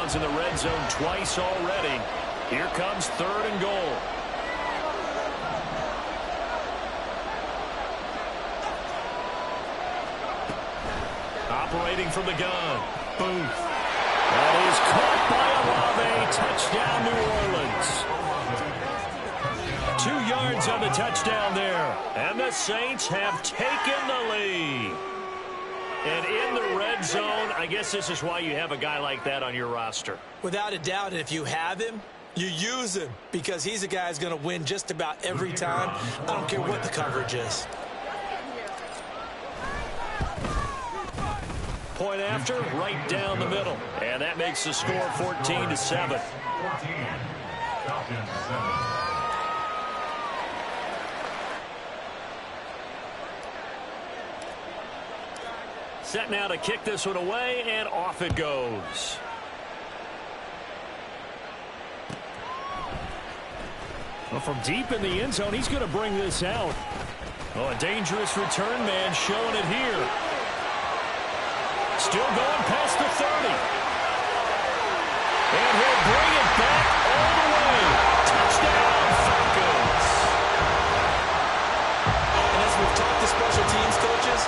touchdowns in the red zone twice already. Here comes 3rd and goal. Operating from the gun. Booth. That is caught by Olave. Touchdown, New Orleans. 2 yards on the touchdown there. And the Saints have taken the lead. And in the red zone, I guess this is why you have a guy like that on your roster. Without a doubt, and if you have him, you use him because he's a guy who's going to win just about every time. I don't care what the coverage is. Point after, right down the middle. And that makes the score 14-7. Set now to kick this one away, and off it goes. Well, from deep in the end zone, he's going to bring this out. Oh, a dangerous return man showing it here. Still going past the 30. And he'll bring it back all the way. Touchdown, Falcons. And as we've talked to special teams coaches,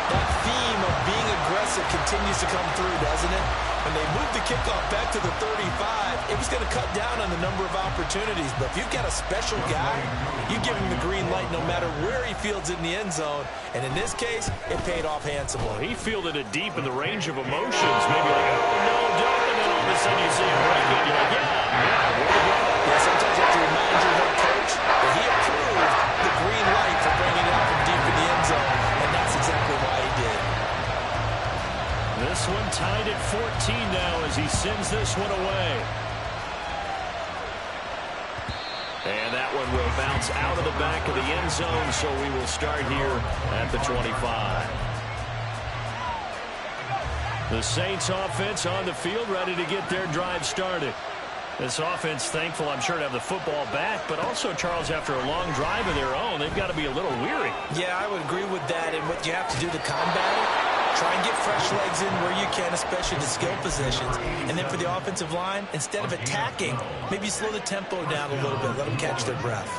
that theme of being aggressive continues to come through, doesn't it? When they moved the kickoff back to the 35, it was going to cut down on the number of opportunities. But if you've got a special guy, you give him the green light no matter where he fields it in the end zone. And in this case, it paid off handsomely. Well, he fielded it deep in the range of emotions. Maybe like, oh, no, don't. And then all of a sudden you see him break it. You're like, yeah, sometimes you have to remind your head coach that he approved the green light for bringing it out from deep in the end zone. And that's exactly why he did. This one tied at 14 now as he sends this one away. And that one will bounce out of the back of the end zone, so we will start here at the 25. The Saints offense on the field, ready to get their drive started. This offense, thankful, I'm sure, to have the football back, but also, Charles, after a long drive of their own, they've got to be a little weary. Yeah, I would agree with that, and what you have to do to combat it, try and get fresh legs in where you can, especially the skill positions. And then for the offensive line, instead of attacking, maybe slow the tempo down a little bit. Let them catch their breath.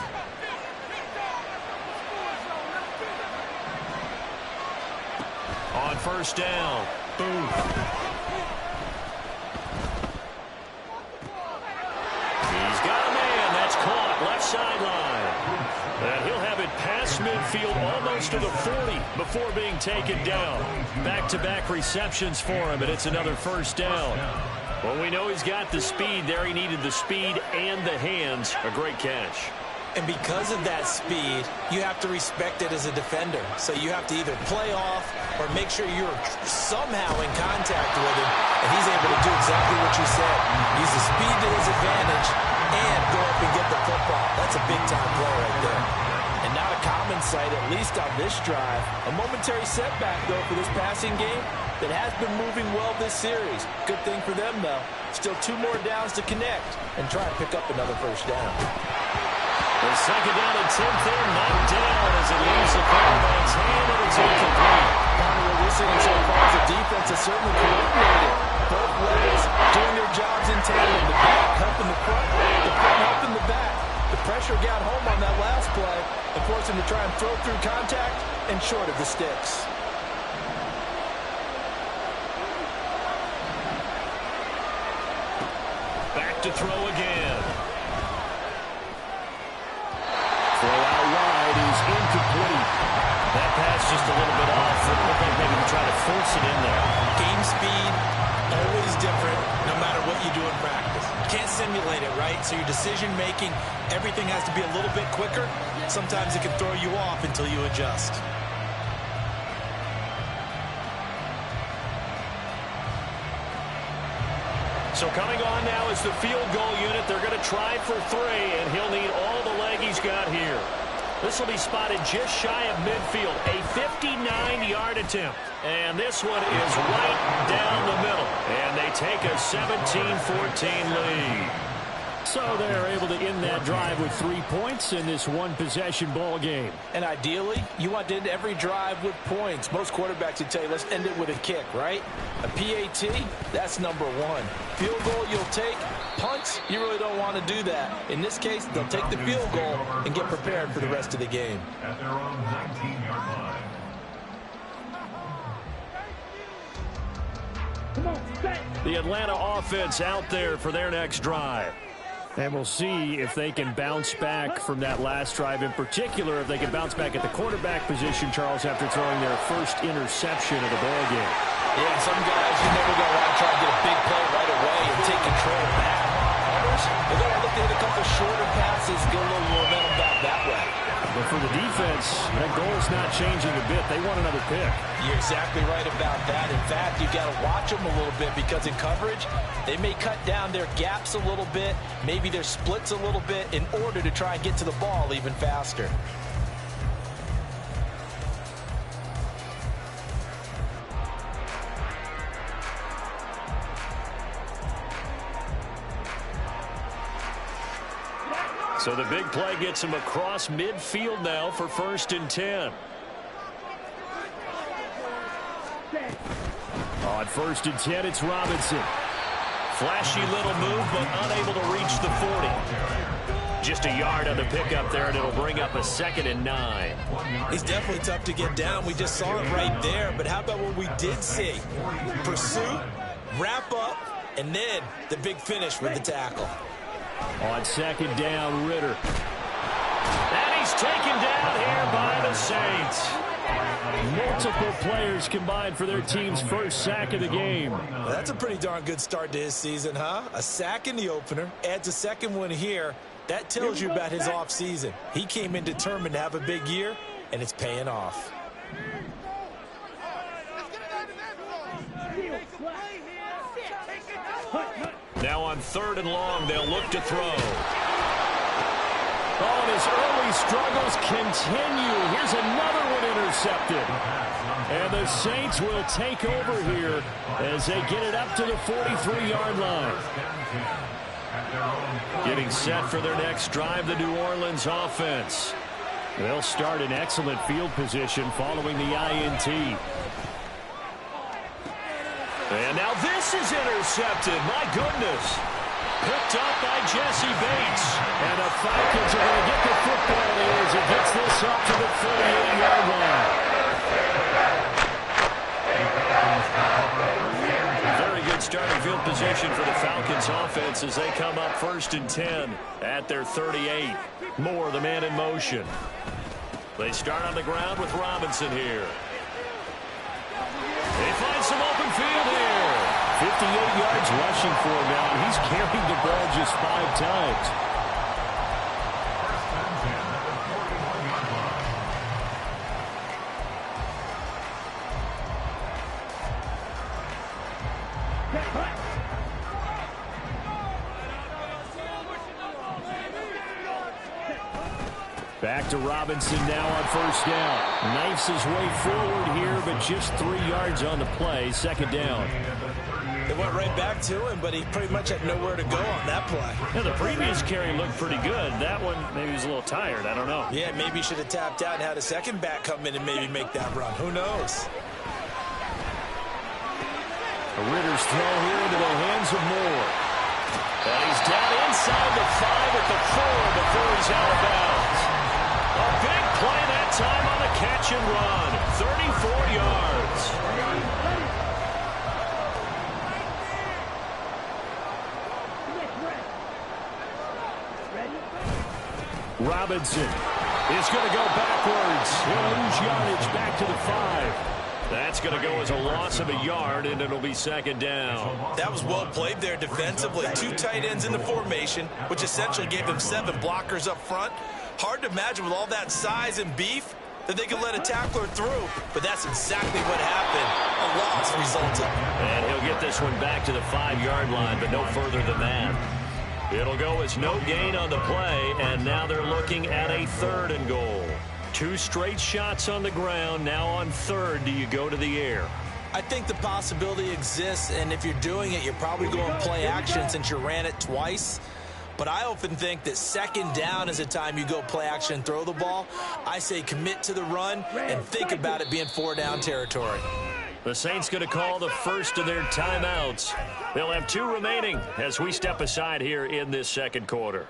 On first down, Booth. He's got a man. That's caught. Left sideline. And he'll have it past midfield almost to the 40 before being taken down. Back-to-back receptions for him, and it's another first down. Well, we know he's got the speed there. He needed the speed and the hands. A great catch. And because of that speed, you have to respect it as a defender. So you have to either play off or make sure you're somehow in contact with him. And he's able to do exactly what you said. Use the speed to his advantage and go up and get the football. That's a big-time play right there. And not a common sight, at least on this drive. A momentary setback, though, for this passing game that has been moving well this series. Good thing for them, though. Still 2 more downs to connect and try and pick up another first down. The second down and 10th there, knocked down as it leaves the quarterback's hand, and it's incomplete. What we're seeing so far is the defense has certainly coordinated. Both legs doing their jobs in tandem. The back helping the front helping the back. The pressure got home on that last play and forced him to try and throw through contact and short of the sticks. Back to throw again. Throw out wide is incomplete. That pass just a little bit off. It looked like maybe he tried to force it in there. Game speed, always different, no matter what you do in practice. You can't simulate it, right? So your decision-making, everything has to be a little bit quicker. Sometimes it can throw you off until you adjust. So coming on now is the field goal unit. They're going to try for 3, and he'll need all the leg he's got here. This will be spotted just shy of midfield. A 59-yard attempt. And this one is right down the middle. And they take a 17-14 lead. So they're able to end that drive with 3 points in this one-possession ball game. And ideally, you want to end every drive with points. Most quarterbacks would tell you, let's end it with a kick, right? A PAT, that's number one. Field goal you'll take. Punts, you really don't want to do that. In this case, they'll take the field goal and get prepared for the rest of the game. At their own 19-yard line. The Atlanta offense out there for their next drive. And we'll see if they can bounce back from that last drive, in particular, if they can bounce back at the quarterback position, Charles, after throwing their first interception of the ball game. Yeah, some guys, you're never going to want to try to get a big play right away and take control back. Others, they're going to look to hit a couple shorter passes, get a little momentum back that way. But for the defense, that goal is not changing a bit. They want another pick. You're exactly right about that. In fact, you've got to watch them a little bit because in coverage, they may cut down their gaps a little bit, maybe their splits a little bit in order to try and get to the ball even faster. So the big play gets him across midfield now for 1st and 10. On 1st and 10, it's Robinson. Flashy little move, but unable to reach the 40. Just a yard on the pickup there, and it'll bring up a 2nd and 9. He's definitely tough to get down. We just saw it right there, but how about what we did see? Pursuit, wrap up, and then the big finish with the tackle. On 2nd down, Ritter. And he's taken down here by the Saints. Multiple players combined for their team's first sack of the game. Well, that's a pretty darn good start to his season, huh? A sack in the opener, adds a second one here. That tells you about his offseason. He came in determined to have a big year, and it's paying off. Now on 3rd and long, they'll look to throw. Oh, and his early struggles continue. Here's another one intercepted. And the Saints will take over here as they get it up to the 43-yard line. Getting set for their next drive, the New Orleans offense. They'll start in excellent field position following the INT. And now this is intercepted. My goodness. Picked up by Jesse Bates. And the Falcons are going to get the football as it gets this up to the 48-yard line. Very good starting field position for the Falcons offense as they come up 1st and 10 at their 38. Moore, the man in motion. They start on the ground with Robinson here. They find some open field here. 58 yards rushing for him now. He's carried the ball just 5 times. Back to Robinson now on 1st down. Knifes his way forward here, but just 3 yards on the play. 2nd down. They went right back to him, but he pretty much had nowhere to go on that play. Yeah, the previous carry looked pretty good. That one, maybe he was a little tired. I don't know. Yeah, maybe he should have tapped out and had a second back come in and maybe make that run. Who knows? A Ritter's throw here into the hands of Moore. And he's down inside the 5 at the 4 before he's out of bounds. A big play that time on the catch and run. 34 yards. Robinson is going to go backwards. He'll lose yardage back to the 5. That's going to go as a loss of a yard, and it'll be 2nd down. That was well played there defensively. 2 tight ends in the formation, which essentially gave them 7 blockers up front. Hard to imagine with all that size and beef that they could let a tackler through, but that's exactly what happened. A loss resulted. And he'll get this one back to the 5-yard line, but no further than that. It'll go as no gain on the play, and now they're looking at a 3rd and goal. 2 straight shots on the ground. Now on 3rd, do you go to the air? I think the possibility exists, and if you're doing it, you're probably going play action since you ran it twice. But I often think that second down is a time you go play action and throw the ball. I say commit to the run and think about it being 4-down territory. The Saints going to call the first of their timeouts. They'll have 2 remaining as we step aside here in this second quarter.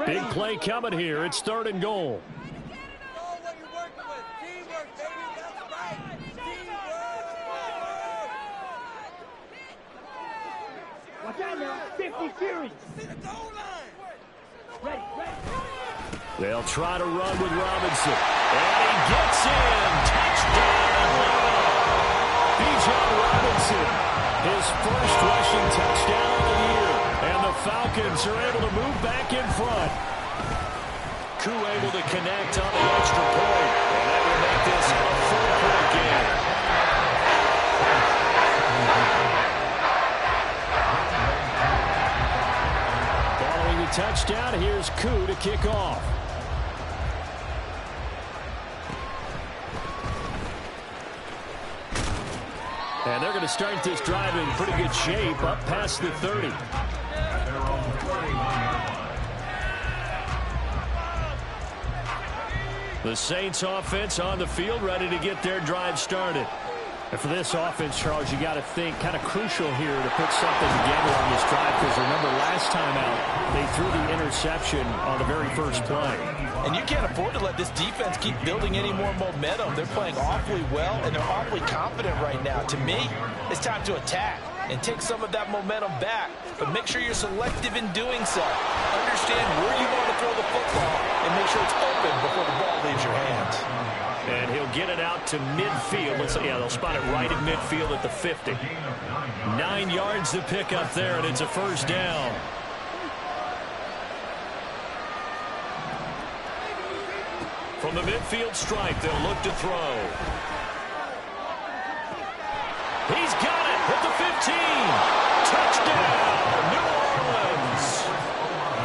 Big play coming here. It's 3rd and goal. Watch out now. 50 series. Ready. They'll try to run with Robinson. And he gets in. Touchdown. Bijan Robinson, his first rushing touchdown of the year. And the Falcons are able to move back in front. Koo able to connect on the extra point. And that will make this a 4-point game. Following the touchdown, here's Koo to kick off. And they're going to start this drive in pretty good shape up past the 30. The Saints offense on the field ready to get their drive started. And for this offense, Charles, you got to think kind of crucial here to put something together on this drive, because remember last time out they threw the interception on the very first play. And you can't afford to let this defense keep building any more momentum. They're playing awfully well, and they're awfully confident right now. To me, it's time to attack and take some of that momentum back. But make sure you're selective in doing so. Understand where you want to throw the football and make sure it's open before the ball leaves your hands. And he'll get it out to midfield. They'll spot it right at midfield at the 50. 9 yards to pick up there, and it's a first down. From the midfield stripe, they'll look to throw. He's got it at the 15. Touchdown, New Orleans.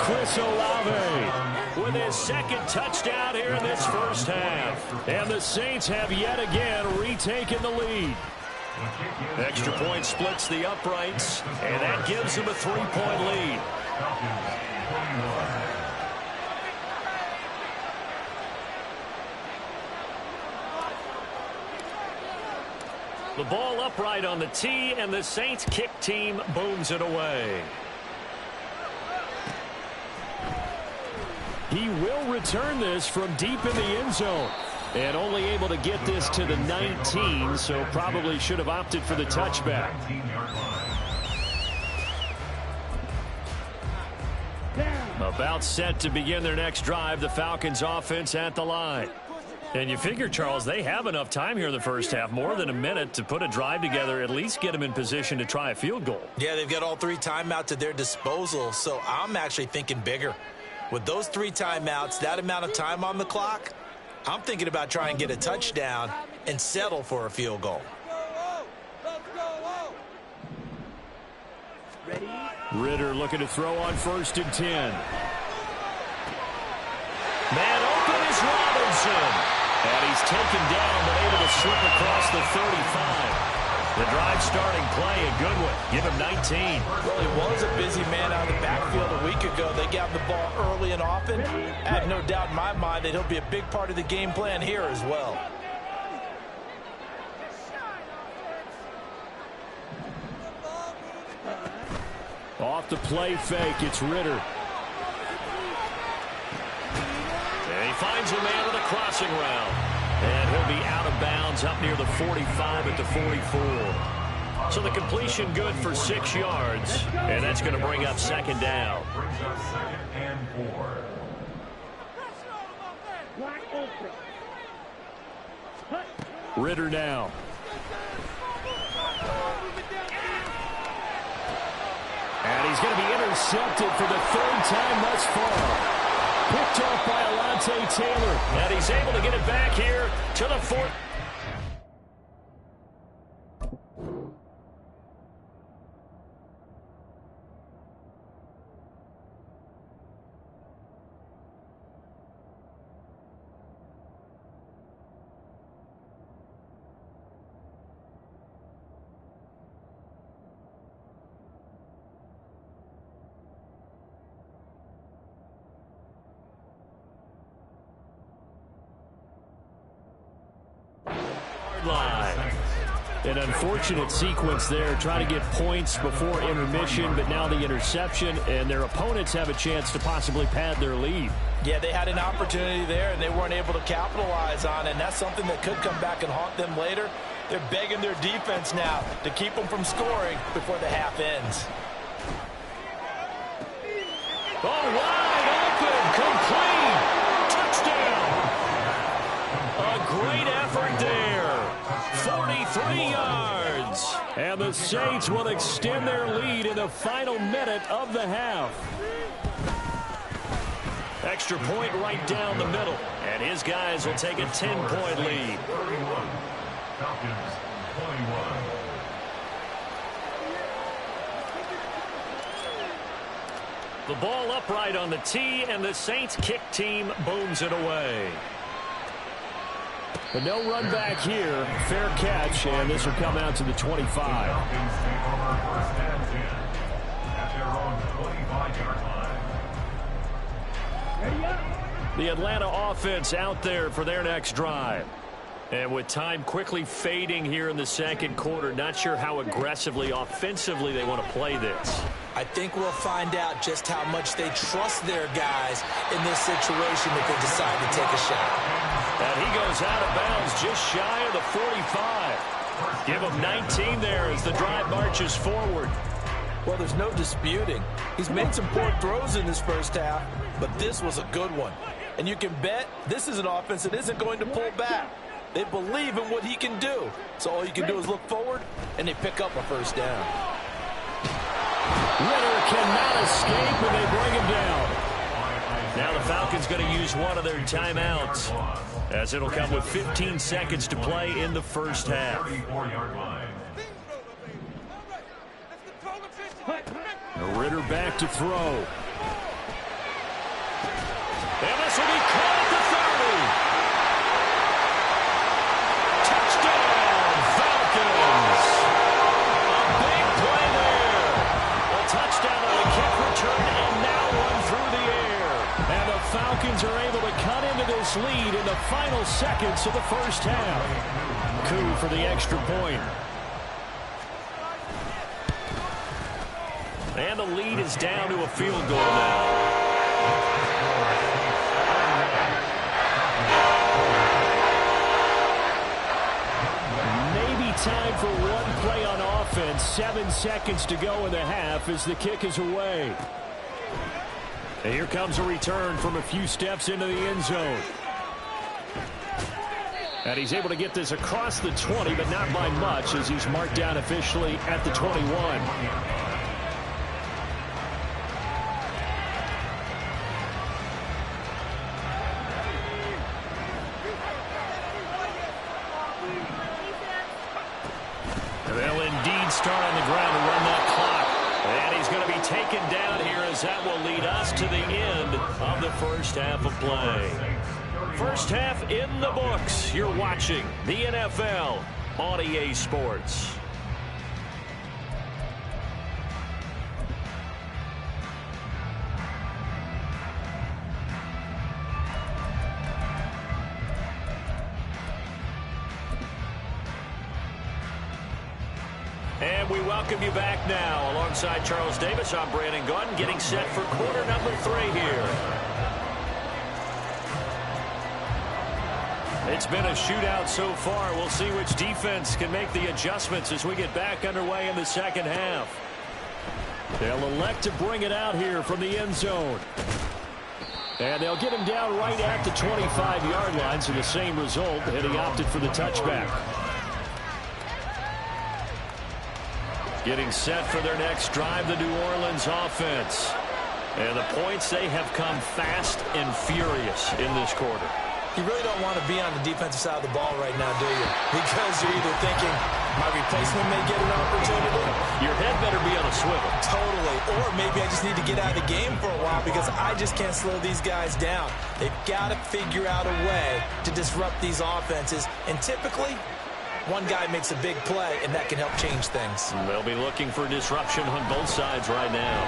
Chris Olave with his second touchdown here in this first half. And the Saints have yet again retaken the lead. Extra point splits the uprights, and that gives them a 3-point lead. The ball upright on the tee, and the Saints kick team booms it away. He will return this from deep in the end zone. And only able to get this to the 19, so probably should have opted for the touchback. About set to begin their next drive, the Falcons offense at the line. And you figure, Charles, they have enough time here in the first half, more than a minute, to put a drive together, at least get them in position to try a field goal. Yeah, they've got all 3 timeouts at their disposal, so I'm actually thinking bigger. With those 3 timeouts, that amount of time on the clock, I'm thinking about trying to get a touchdown and settle for a field goal. Ridder looking to throw on 1st and 10. Man open is Robinson. And he's taken down, but able to slip across the 35. The drive starting play, a good one. Give him 19. Well, he was a busy man out of the backfield a week ago. They got the ball early and often. I have no doubt in my mind that he'll be a big part of the game plan here as well. Off the play fake, it's Ridder. And he finds a man with a crossing route. And he'll be out of bounds up near the 45 at the 44. So the completion good for 6 yards. And that's going to bring up 2nd down. Brings up 2nd and 4. Ridder now. And he's going to be intercepted for the 3rd time thus far. Picked off by Alontae Taylor. And he's able to get it back here to the 4th. An unfortunate sequence there, trying to get points before intermission, but now the interception, and their opponents have a chance to possibly pad their lead. Yeah, they had an opportunity there, and they weren't able to capitalize on it, and that's something that could come back and haunt them later. They're begging their defense now to keep them from scoring before the half ends. Oh, wide open, complete, touchdown. A great effort there, 43 yards. And the Saints will extend their lead in the final minute of the half. Extra point right down the middle, and his guys will take a 10-point lead. 31. Falcons 21. The ball upright on the tee, and the Saints kick team booms it away. But no run back here. Fair catch, and this will come out to the 25. Falcons take over first and 10 at their own 25-yard line. Ready up. The Atlanta offense out there for their next drive. And with time quickly fading here in the second quarter, not sure how aggressively, offensively they want to play this. I think we'll find out just how much they trust their guys in this situation if they decide to take a shot. And he goes out of bounds just shy of the 45. Give him 19 there as the drive marches forward. Well, there's no disputing. He's made some poor throws in this first half, but this was a good one. And you can bet this is an offense that isn't going to pull back. They believe in what he can do. So all you can do is look forward, and they pick up a first down. Ritter cannot escape, and they bring him down. Now the Falcons going to use one of their timeouts, as it'll come with 15 seconds to play in the first half. 34-yard line. Ritter back to throw. And this will be caught at the 30. Touchdown, Falcons. A big play there. A touchdown on the kick return, and now one through the air. And the Falcons are able to cut into this lead in the final seconds of the first half. Coup for the extra point. And the lead is down to a field goal now. Maybe time for one play on offense. 7 seconds to go in the half as the kick is away. And here comes a return from a few steps into the end zone. And he's able to get this across the 20, but not by much, as he's marked down officially at the 21. They'll indeed start on the ground to run that clock. And he's going to be taken down here, as that will lead us to the end of the first half of play. First half in the books. You're watching the NFL on EA Sports. And we welcome you back now. Alongside Charles Davis, I'm Brandon Gaudin, getting set for quarter number 3 here. It's been a shootout so far. We'll see which defense can make the adjustments as we get back underway in the second half. They'll elect to bring it out here from the end zone. And they'll get him down right at the 25-yard line, so the same result, and he opted for the touchback. Getting set for their next drive, the New Orleans offense. And the points, they have come fast and furious in this quarter. You really don't want to be on the defensive side of the ball right now, do you? Because you're either thinking, my replacement may get an opportunity. Your head better be on a swivel. Totally. Or maybe I just need to get out of the game for a while because I just can't slow these guys down. They've got to figure out a way to disrupt these offenses. And typically, one guy makes a big play, and that can help change things. They'll be looking for disruption on both sides right now.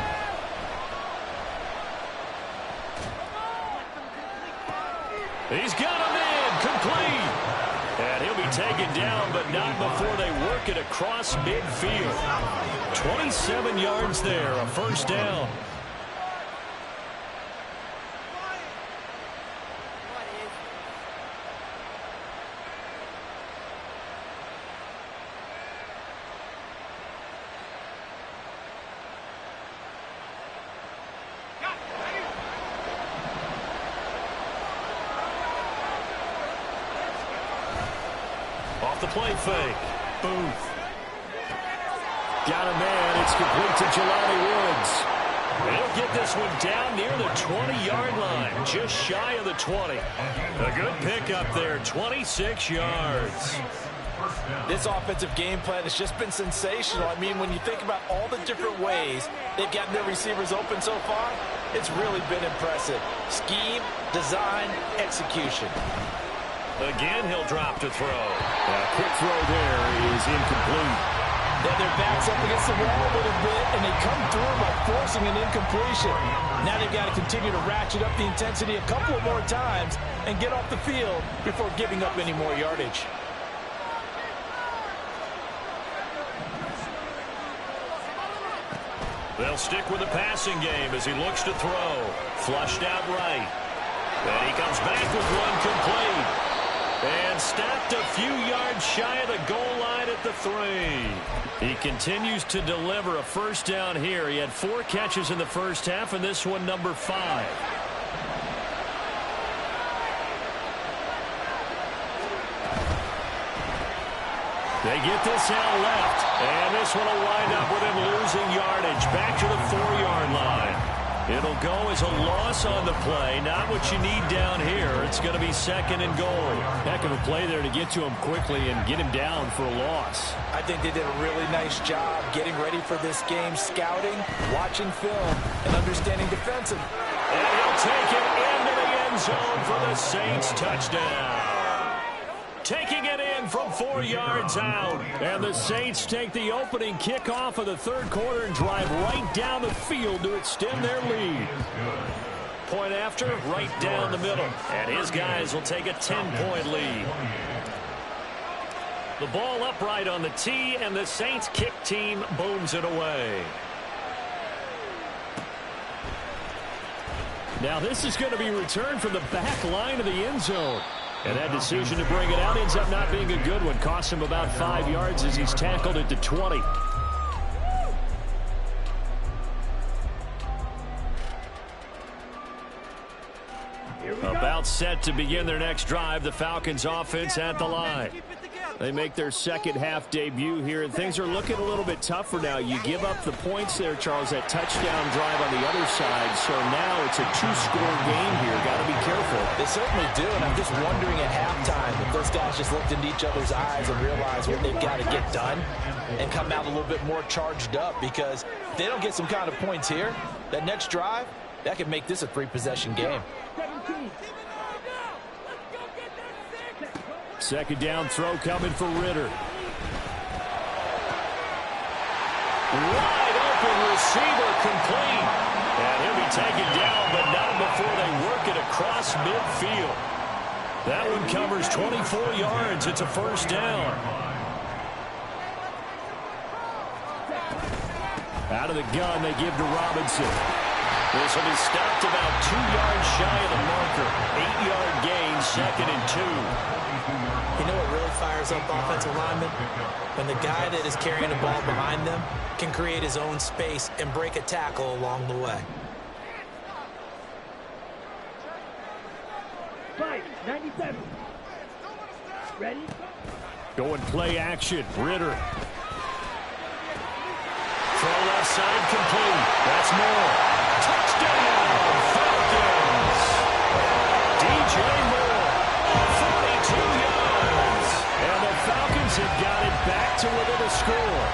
He's got him in, complete. And he'll be be taken down, but not before they work it across midfield. 27 yards there, a first down. Off the play fake. Booth. Got a man. It's complete to Jelani Woods. They'll get this one down near the 20-yard line. Just shy of the 20. A good pickup there. 26 yards. This offensive game plan has just been sensational. I mean, when you think about all the different ways they've gotten their receivers open so far, it's really been impressive. Scheme, design, execution. Again, he'll drop to throw. A quick throw there is incomplete. Then their backs up against the wall a little bit, and they come through by forcing an incompletion. Now they've got to continue to ratchet up the intensity a couple of more times and get off the field before giving up any more yardage. They'll stick with the passing game as he looks to throw. Flushed out right. And he comes back with one complete. And stopped a few yards shy of the goal line at the 3. He continues to deliver a first down here. He had 4 catches in the first half, and this one number 5. They get this out left, and this one will wind up with him losing yardage back to the 4-yard line. It'll go as a loss on the play. Not what you need down here. It's going to be 2nd and goal. Heck of a play there to get to him quickly and get him down for a loss. I think they did a really nice job getting ready for this game, scouting, watching film, and understanding defensive. And he'll take it into the end zone for the Saints touchdown. Taking it in from 4 yards out. And the Saints take the opening kickoff of the 3rd quarter and drive right down the field to extend their lead. Point after, right down the middle. And his guys will take a 10-point lead. The ball upright on the tee, and the Saints kick team booms it away. Now this is going to be returned from the back line of the end zone. And that decision to bring it out ends up not being a good one. Costs him about 5 yards as he's tackled at the 20. About set to begin their next drive. The Falcons offense at the line. They make their second half debut here, and things are looking a little bit tougher now. You give up the points there, Charles, that touchdown drive on the other side. So now it's a 2-score game here. Got to be careful. They certainly do, and I'm just wondering at halftime if those guys just looked into each other's eyes and realized what they've got to get done and come out a little bit more charged up, because if they don't get some kind of points here, that next drive, that could make this a 3-possession game. 2nd down throw coming for Ritter. Wide open receiver complete. And he'll be taken down, but not before they work it across midfield. That one covers 24 yards. It's a first down. Out of the gun, they give to Robinson. This will be stopped about 2 yards shy of the marker. 8-yard gain, 2nd and 2. You know what really fires up offensive linemen? When the guy that is carrying the ball behind them can create his own space and break a tackle along the way. 97. Ready? Going play action. Ritter. Throw left side complete. That's more. Touchdown, Falcons. DJ Moore, 42 yards. And the Falcons have got it back to within a score.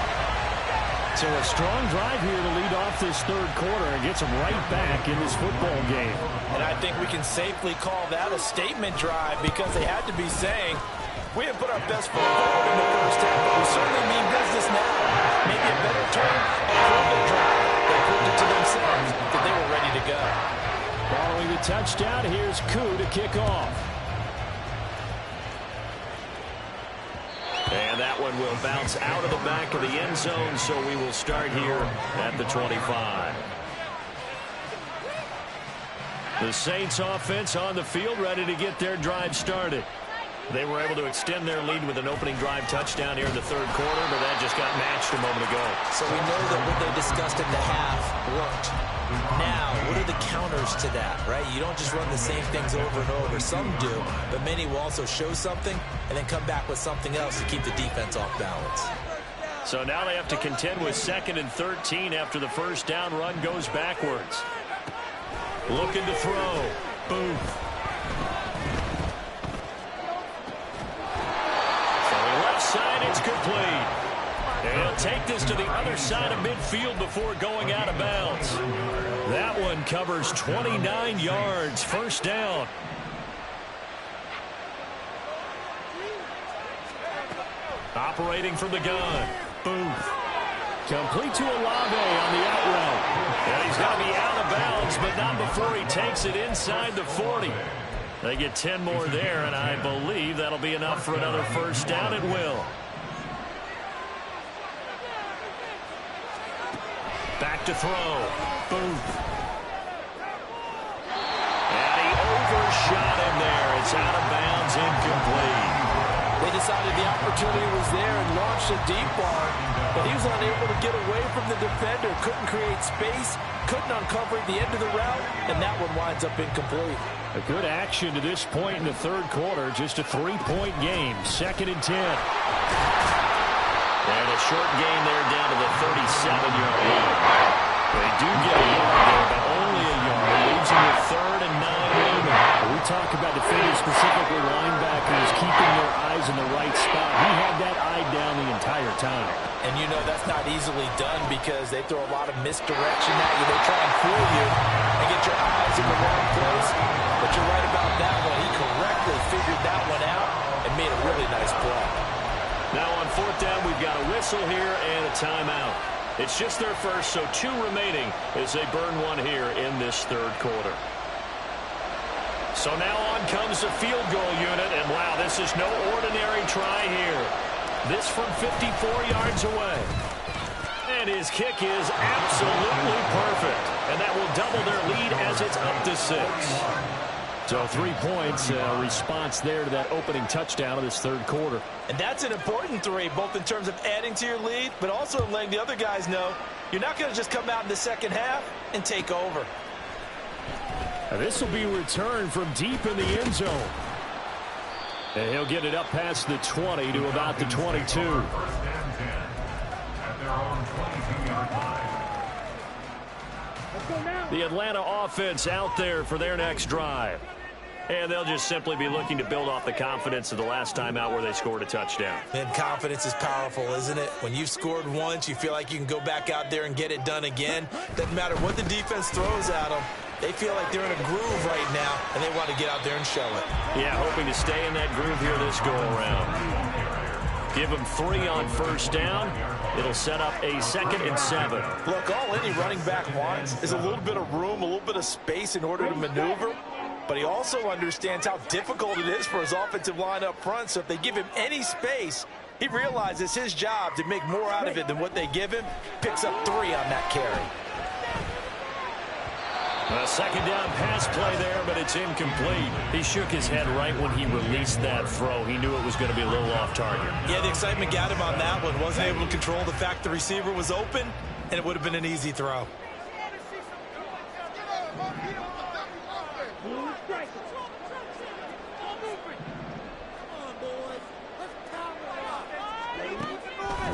So a strong drive here to lead off this 3rd quarter and gets them right back in this football game. And I think we can safely call that a statement drive, because they had to be saying, we have put our best foot forward in the first half, but we certainly mean business now. Maybe a better term, a perfect drive. They proved it to themselves that they were ready to go. Following the touchdown, here's Koo to kick off. will bounce out of the back of the end zone, so we will start here at the 25. The Saints offense on the field, ready to get their drive started. They were able to extend their lead with an opening drive touchdown here in the third quarter, but that just got matched a moment ago. So we know that what they discussed in the half worked. Now, what are the counters to that, right? You don't just run the same things over and over. Some do, but many will also show something and then come back with something else to keep the defense off balance. So now they have to contend with 2nd and 13 after the first down run goes backwards. Looking to throw. Booth. Side, it's complete. And he'll take this to the other side of midfield before going out of bounds. That one covers 29 yards. First down. Operating from the gun. Booth. Complete to Olave on the out route. And he's going to be out of bounds, but not before he takes it inside the 40. They get 10 more there, and I believe that'll be enough for another first down. It will. Back to throw. Booth. And he overshot him there. It's out of bounds, incomplete. They decided the opportunity was there and launched a deep ball, but he was unable to get away from the defender. Couldn't create space, couldn't uncover the end of the route, and that one winds up incomplete. A good action to this point in the third quarter. Just a 3-point game. 2nd and 10. And a short gain there down to the 37-yard line. They do get a yard there, but only a yard. Leaves them with 3rd and 9 looming. We talk about defenders, specifically linebackers, keeping their eyes in the right spot. He had that eye down the entire time. And you know that's not easily done because they throw a lot of misdirection at you. They try and fool you and get your eyes in the wrong place. But you're right about that one. He correctly figured that one out and made a really nice play. Now on 4th down, we've got a whistle here and a timeout. It's just their first, so 2 remaining as they burn one here in this third quarter. So now on comes the field goal unit, and wow, this is no ordinary try here. This from 54 yards away. And his kick is absolutely perfect. And that will double their lead as it's up to 6. So 3 points, response there to that opening touchdown of this third quarter. And that's an important 3, both in terms of adding to your lead, but also letting the other guys know you're not going to just come out in the second half and take over. This will be returned from deep in the end zone. And he'll get it up past the 20 to about the 22. First and 10 at their own 22-yard line. Let's go now. The Atlanta offense out there for their next drive. And they'll just simply be looking to build off the confidence of the last time out where they scored a touchdown. And confidence is powerful, isn't it? When you've scored once, you feel like you can go back out there and get it done again. Doesn't matter what the defense throws at them. They feel like they're in a groove right now, and they want to get out there and show it. Yeah, hoping to stay in that groove here this go-around. Give them 3 on first down. It'll set up a 2nd and 7. Look, all any running back wants is a little bit of room, a little bit of space in order to maneuver. But he also understands how difficult it is for his offensive line up front. So if they give him any space, he realizes his job to make more out of it than what they give him. Picks up 3 on that carry. A 2nd down pass play there, but it's incomplete. He shook his head right when he released that throw. He knew it was going to be a little off target. Yeah, the excitement got him on that one. Wasn't able to control the fact the receiver was open, and it would have been an easy throw.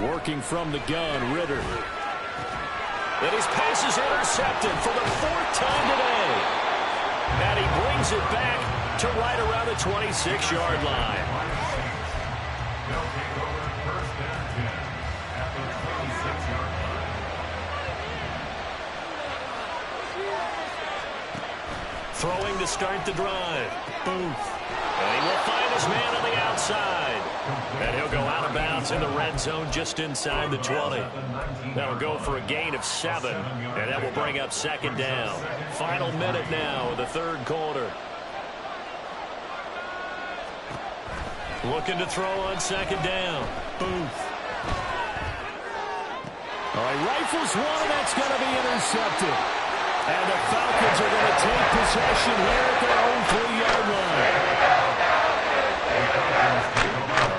Working from the gun, Ritter. And his pass is intercepted for the 4th time today. And he brings it back to right around the 26-yard line. They'll take over first and 10 at the 26-yard line. Throwing to start the drive. Booth. And he will find his man on the outside. And he'll go out of bounds in the red zone just inside the 20. That'll go for a gain of 7. And that will bring up 2nd down. Final minute now of the third quarter. Looking to throw on 2nd down. Booth. All right, rifles one, and that's going to be intercepted. And the Falcons are going to take possession here at their own 3-yard line.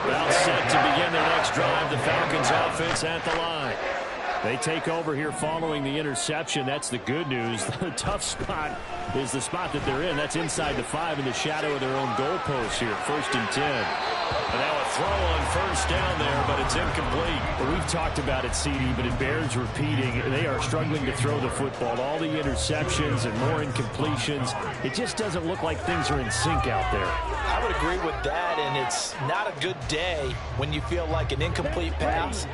About set to begin their next drive. The Falcons offense at the line. They take over here following the interception. That's the good news. The tough spot is the spot that they're in. That's inside the 5 in the shadow of their own goalpost here. 1st and 10. And now a throw on first down there, but it's incomplete. Well, we've talked about it, CD, but it bears repeating. They are struggling to throw the football. All the interceptions and more incompletions. It just doesn't look like things are in sync out there. I would agree with that, and it's not a good day when you feel like an incomplete pass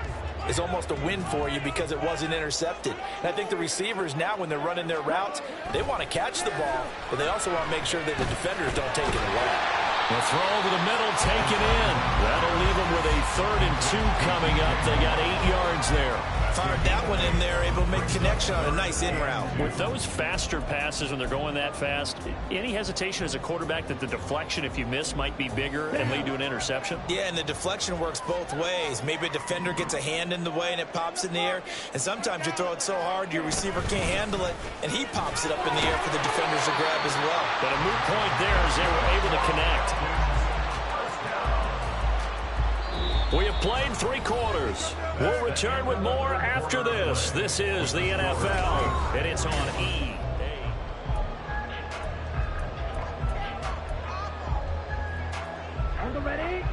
is almost a win for you because it wasn't intercepted. And I think the receivers now, when they're running their routes, they want to catch the ball, but they also want to make sure that the defenders don't take it away. The throw over the middle, taken in. That'll leave them with a 3rd and 2 coming up. They got 8 yards there. Fired that one in there, able to make connection on a nice in route. With those faster passes when they're going that fast, any hesitation as a quarterback that the deflection, if you miss, might be bigger and lead to an interception? Yeah, and the deflection works both ways. Maybe a defender gets a hand in the way and it pops in the air. And sometimes you throw it so hard your receiver can't handle it, and he pops it up in the air for the defenders to grab as well. But a moot point there as they were able to connect. We have played 3 quarters. We'll return with more after this. This is the NFL, and it's on EA. Angle ready?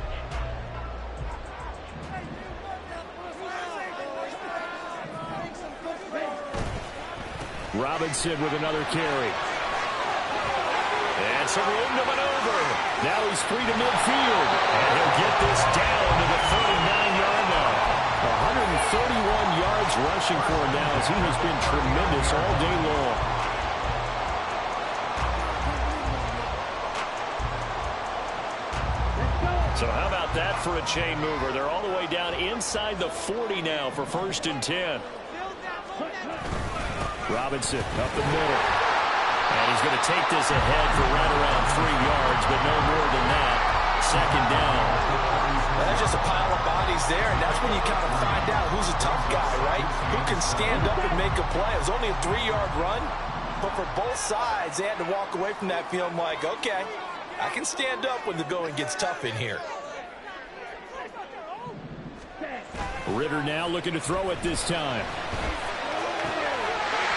Robinson with another carry. And some room to maneuver. Now he's free to midfield. And he'll get this down to the 49-yard line. 131 yards rushing for him now as he has been tremendous all day long. So how about that for a chain mover? They're all the way down inside the 40 now for 1st and 10. Robinson up the middle. And he's going to take this ahead for right around 3 yards, but no more than that. 2nd down. That's just a pile of bodies there, and that's when you kind of find out who's a tough guy, right? Who can stand up and make a play. It was only a 3-yard run, but for both sides, they had to walk away from that feeling like, okay, I can stand up when the going gets tough in here. Ritter now looking to throw it this time.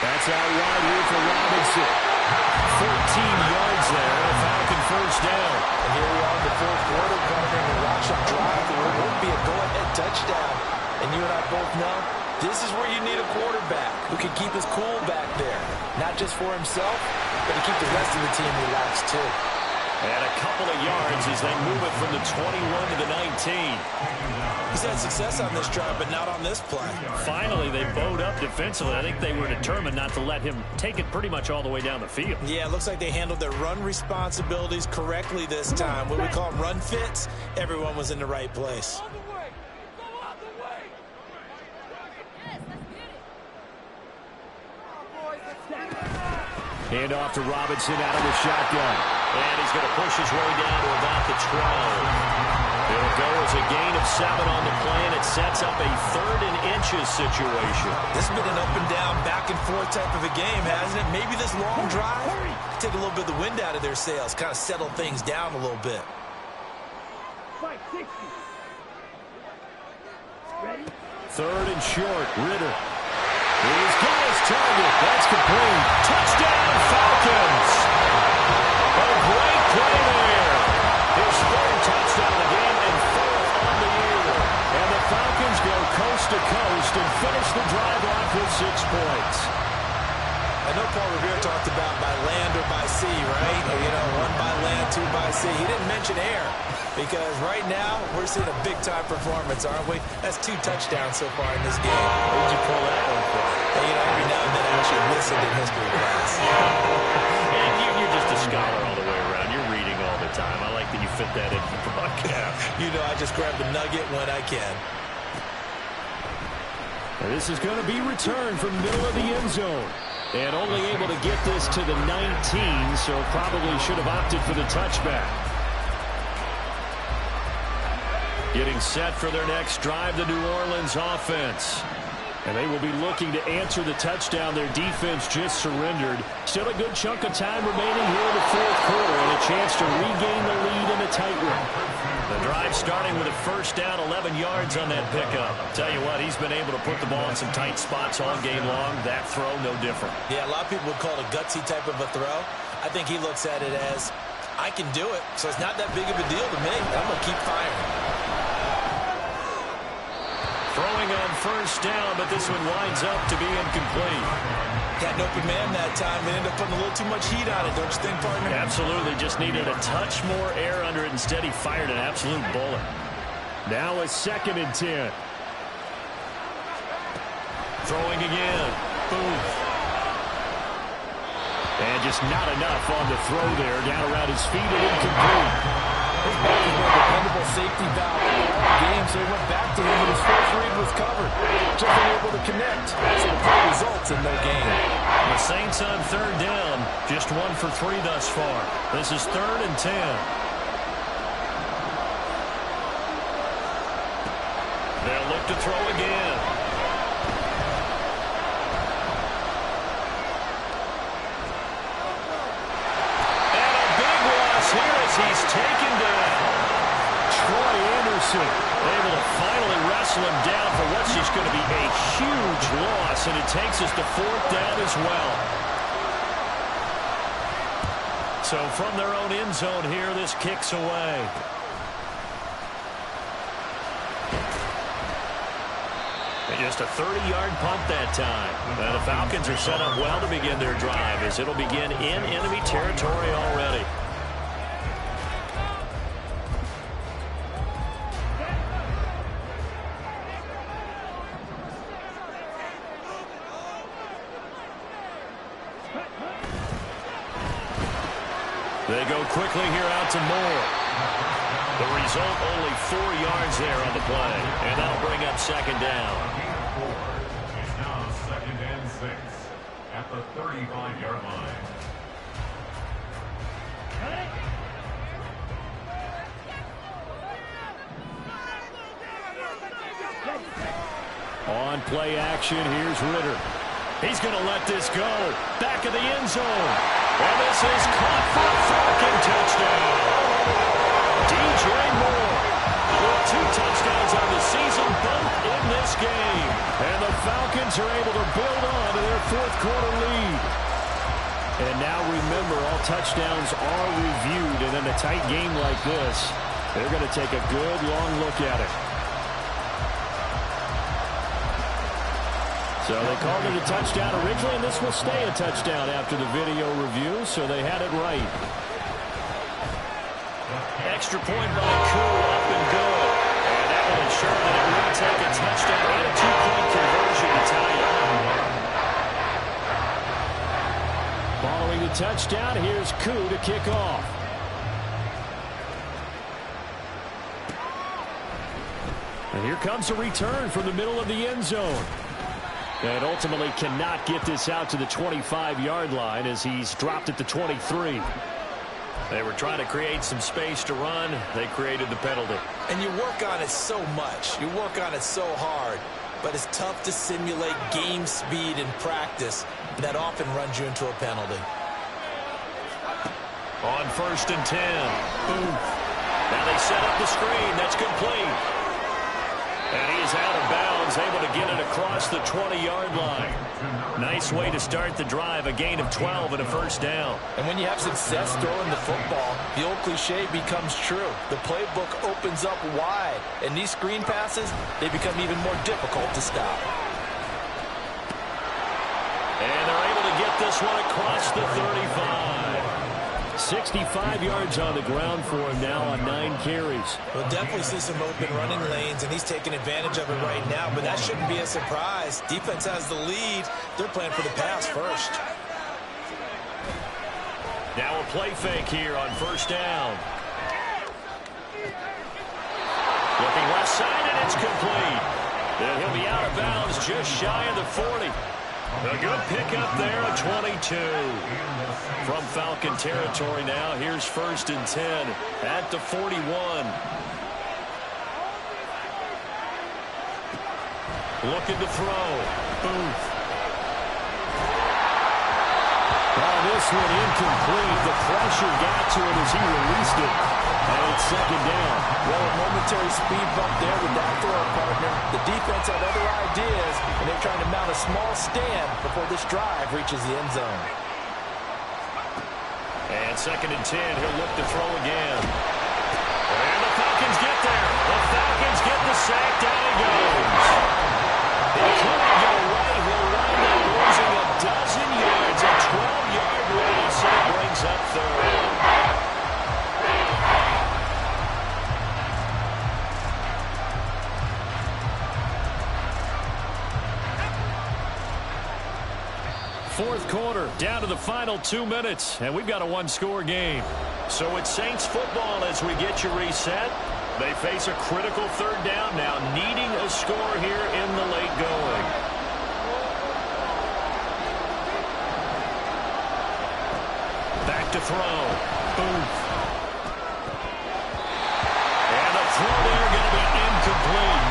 That's out wide here for Robinson. 14 yards there, a Falcon 1st down. And here we are in the 4th quarter, covering a rushing drive. There won't be a go-ahead touchdown. And you and I both know this is where you need a quarterback who can keep his cool back there. Not just for himself, but to keep the rest of the team relaxed too. And a couple of yards as they move it from the 21 to the 19. He's had success on this drive, but not on this play. Finally, they bowed up defensively. I think they were determined not to let him take it pretty much all the way down the field. Yeah, it looks like they handled their run responsibilities correctly this time. What we call run fits, everyone was in the right place. Hand off to Robinson out of the shotgun. And he's going to push his way down to about the 12. It'll go as a gain of 7 on the play, and it sets up a 3rd and inches situation. This has been an up and down, back and forth type of a game, hasn't it? Maybe this long drive, take a little bit of the wind out of their sails, kind of settle things down a little bit. 3rd and short, Ritter. He's got his target. That's complete. Touchdown, Falcons. A great play there. His 3rd touchdown of the game and 4th on the year. And the Falcons go coast to coast and finish the drive off with 6 points. I know Paul Revere talked about by land or by sea, right? You know, 1 by land, 2 by sea. He didn't mention air because right now we're seeing a big-time performance, aren't we? That's 2 touchdowns so far in this game. Where'd you pull that one from? And, you know, every now and then I actually listened in history class. And you're just a scholar all the way around. You're reading all the time. I like that you fit that in the broadcast. You know, I just grab the nugget when I can. And this is going to be returned from the middle of the end zone. And only able to get this to the 19, so probably should have opted for the touchback. Getting set for their next drive, the New Orleans offense. And they will be looking to answer the touchdown their defense just surrendered. Still a good chunk of time remaining here in the fourth quarter and a chance to regain the lead in a tight one. The drive starting with a first down, 11 yards on that pickup. Tell you what, he's been able to put the ball in some tight spots all game long. That throw, no different. Yeah, a lot of people would call it a gutsy type of a throw. I think he looks at it as, I can do it, so it's not that big of a deal to me. I'm going to keep firing. Throwing on first down, but this one winds up to be incomplete. Got an open man that time. They ended up putting a little too much heat on it, don't you think, partner? Absolutely. Just needed a touch more air under it. Instead, he fired an absolute bullet. Now a 2nd and 10. Throwing again. Boom. And just not enough on the throw there. Down around his feet and incomplete. His back is more dependable safety valve all game, so he went back to him, and his first read was covered. Just unable to connect, so the play results in no gain. The Saints on 3rd down, just 1 for 3 thus far. This is 3rd and 10. They'll look to throw again. And a big loss here as he's taken down. Troy Anderson able to finally wrestle him down for what's just going to be a huge loss, and it takes us to 4th down as well. So from their own end zone here, this kicks away. And just a 30-yard punt that time. And the Falcons are set up well to begin their drive as it'll begin in enemy territory already. They go quickly here out to Moore. The result, only 4 yards there on the play. And that'll bring up 2nd down. It's now 2nd and 6 at the 35-yard line. On play action, here's Ritter. He's going to let this go. Back of the end zone. And this is caught for a Falcon touchdown. DJ Moore with 2 touchdowns on the season, both in this game. And the Falcons are able to build on to their 4th quarter lead. And now remember, all touchdowns are reviewed. And in a tight game like this, they're going to take a good long look at it. So they called it a touchdown originally, and this will stay a touchdown after the video review, so they had it right. Extra point by Koo, up and good. And that will ensure that it will take a touchdown and a 2-point conversion to tie it. Following the touchdown, here's Koo to kick off. And here comes a return from the middle of the end zone. And ultimately cannot get this out to the 25-yard line as he's dropped at the 23. They were trying to create some space to run. They created the penalty. And you work on it so much. You work on it so hard. But it's tough to simulate game speed in practice. That often runs you into a penalty. On 1st and 10. Boom. Now they set up the screen. That's complete. And he is out of bounds, able to get it across the 20-yard line. Nice way to start the drive, a gain of 12 and a first down. And when you have success throwing the football, the old cliche becomes true. The playbook opens up wide, and these screen passes, they become even more difficult to stop. And they're able to get this one across the 35. 65 yards on the ground for him now on 9 carries. We'll definitely see some open running lanes, and he's taking advantage of it right now, but that shouldn't be a surprise. Defense has the lead. They're playing for the pass first. Now a play fake here on first down. Looking left side, and it's complete. And he'll be out of bounds just shy of the 40. A good pickup there at 22. From Falcon territory now, here's 1st and 10 at the 41. Looking to throw. Booth. Oh, this one incomplete. The pressure got to him as he released it. And it's second down. Well, a momentary speed bump there with that throw, partner. The defense had other ideas, and they're trying to mount a small stand before this drive reaches the end zone. And second and 10, he'll look to throw again. And the Falcons get there. The Falcons get the sack. Down he goes. He couldn't get away. He'll wind up losing a dozen yards. A 12-yard loss. It brings up third. Fourth quarter, down to the final 2 minutes, and we've got a one-score game. So it's Saints football as we get you reset. They face a critical third down now, needing a score here in the late going. Back to throw. Booth. And the throw there going to be incomplete.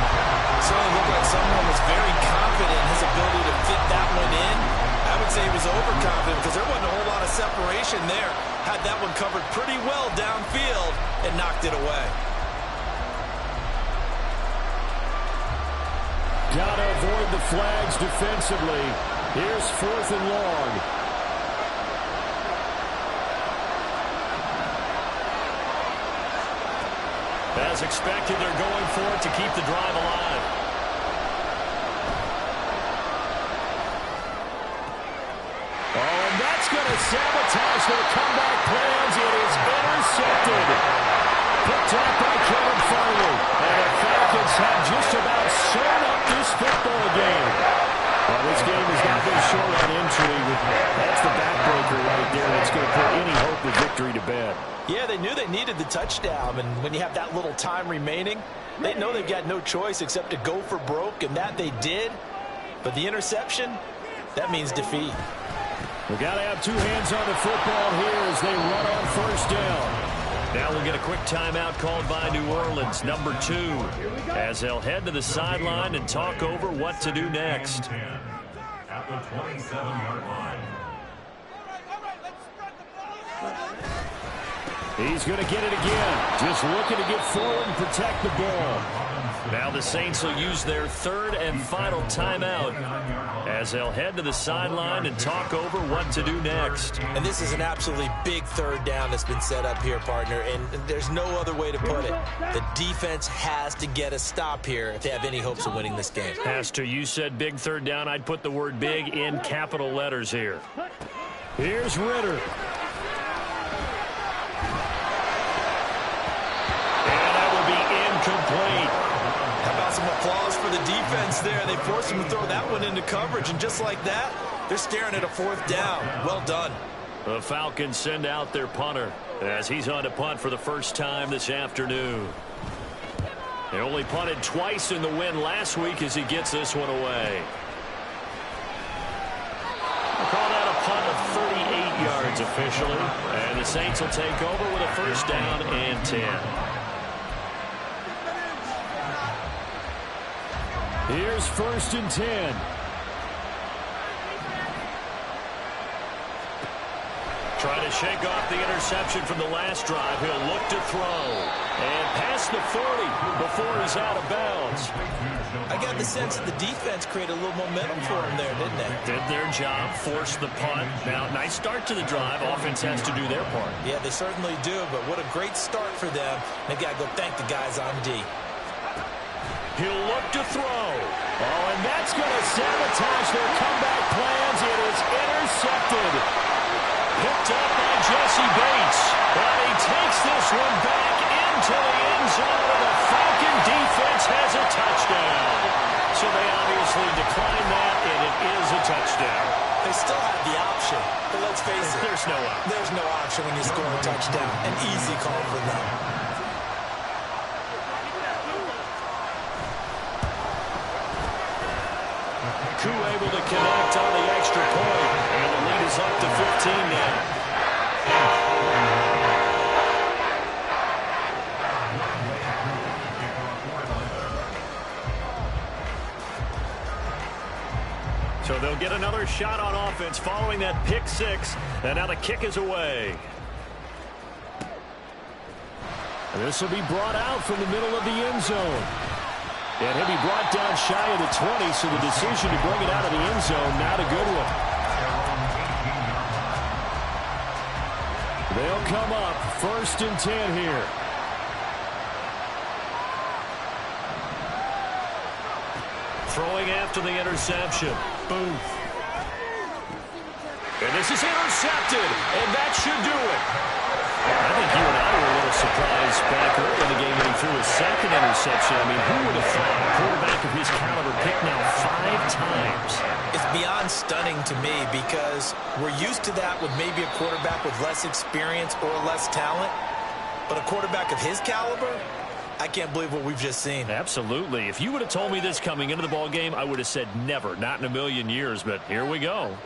Certainly looked like someone was very confident in his ability to fit that one in. I would say he was overconfident because there wasn't a whole lot of separation there. Had that one covered pretty well downfield and knocked it away. Gotta avoid the flags defensively. Here's 4th and long. As expected, they're going for it to keep the drive alive. Oh, and that's going to sabotage their comeback plans. It is intercepted. Picked up by Kevin Farley. And the Falcons have just about sewn up this football game. Well, this game has not been short on intrigue. That's the backbreaker right there. That's going to put any hope of victory to bed. Yeah, they knew they needed the touchdown, and when you have that little time remaining, they know they've got no choice except to go for broke, and that they did. But the interception, that means defeat. We've got to have two hands on the football here as they run on first down. Now we'll get a quick timeout called by New Orleans, number 2, as they'll head to the sideline and talk over what to do next. At the 27-yard line. He's going to get it again. Just looking to get forward and protect the ball. Now the Saints will use their third and final timeout as they'll head to the sideline and talk over what to do next. And this is an absolutely big third down that's been set up here, partner, and there's no other way to put it. The defense has to get a stop here if they have any hopes of winning this game. Pastor, you said big third down. I'd put the word big in capital letters here. Here's Ritter. Complete. How about some applause for the defense there? They forced him to throw that one into coverage, and just like that, they're staring at a fourth down. Well done. The Falcons send out their punter as he's on to punt for the first time this afternoon. They only punted twice in the win last week as he gets this one away. We'll call that a punt of 38 yards officially, and the Saints will take over with a first down and 10. Here's 1st and 10. Trying to shake off the interception from the last drive. He'll look to throw. And past the 40 before he's out of bounds. I got the sense that the defense created a little momentum for him there, didn't they? Did their job, forced the punt. Now, nice start to the drive. Offense has to do their part. Yeah, they certainly do, but what a great start for them. They've got to go thank the guys on D. He'll look to throw. Oh, and that's going to sabotage their comeback plans. It is intercepted. Picked up by Jesse Bates. But he takes this one back into the end zone, and the Falcon defense has a touchdown. So they obviously declined that, and it is a touchdown. They still have the option, but let's face it. There's no option. There's no option when you score a touchdown. An easy call for them. Koo able to connect on the extra point, and the lead is up to 15 now. get another shot on offense following that pick six. And now the kick is away. And this will be brought out from the middle of the end zone. And he'll be brought down shy of the 20, so the decision to bring it out of the end zone, not a good one. They'll come up 1st and 10 here. Throwing after the interception. Booth. And this is intercepted, and that should do it. I think you and I were a little surprised back early in the game when he threw his second interception. I mean, who would have thought a quarterback of his caliber picked now 5 times? It's beyond stunning to me because we're used to that with maybe a quarterback with less experience or less talent. But a quarterback of his caliber, I can't believe what we've just seen. Absolutely. If you would have told me this coming into the ball game, I would have said never, not in a million years. But here we go.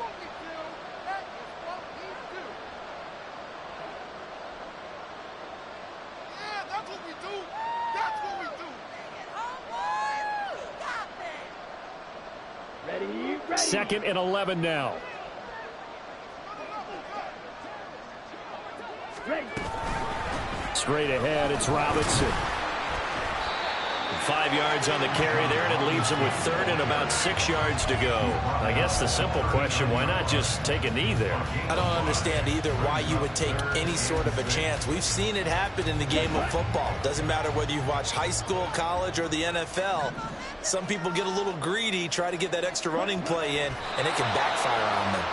Second and 11 now. Straight ahead, it's Robinson. 5 yards on the carry there, and it leaves him with 3rd and about 6 yards to go. I guess the simple question, why not just take a knee there? I don't understand either why you would take any sort of a chance. We've seen it happen in the game of football. Doesn't matter whether you've watched high school, college, or the NFL. Some people get a little greedy, try to get that extra running play in, and it can backfire on them.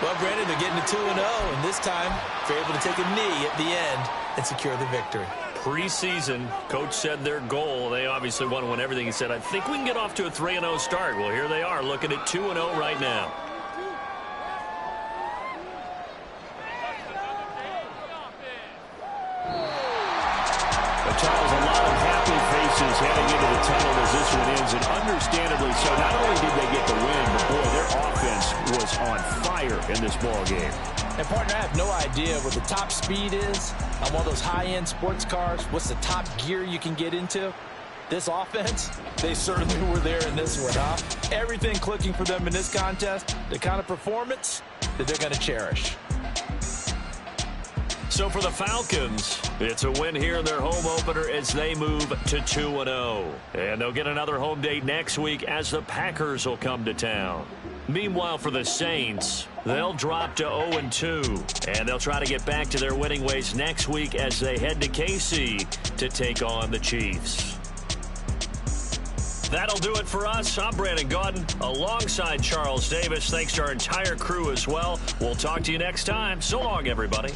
Well, Brandon, they're getting to 2-0, and this time they're able to take a knee at the end and secure the victory. Preseason, coach said their goal, they obviously want to win everything. He said, I think we can get off to a 3-0 start. Well, here they are looking at 2-0 right now. But Charles, a lot of happy faces heading into the tunnel as this one ends, and understandably so. Not only did they get the win, but boy, their offense was on fire in this ball game. And, partner, I have no idea what the top speed is on one of those high-end sports cars. What's the top gear you can get into? This offense, they certainly were there in this one, huh? Everything clicking for them in this contest, the kind of performance that they're going to cherish. So for the Falcons, it's a win here in their home opener as they move to 2-0. And they'll get another home date next week as the Packers will come to town. Meanwhile, for the Saints, they'll drop to 0-2, and they'll try to get back to their winning ways next week as they head to KC to take on the Chiefs. That'll do it for us. I'm Brandon Gaudin alongside Charles Davis. Thanks to our entire crew as well. We'll talk to you next time. So long, everybody.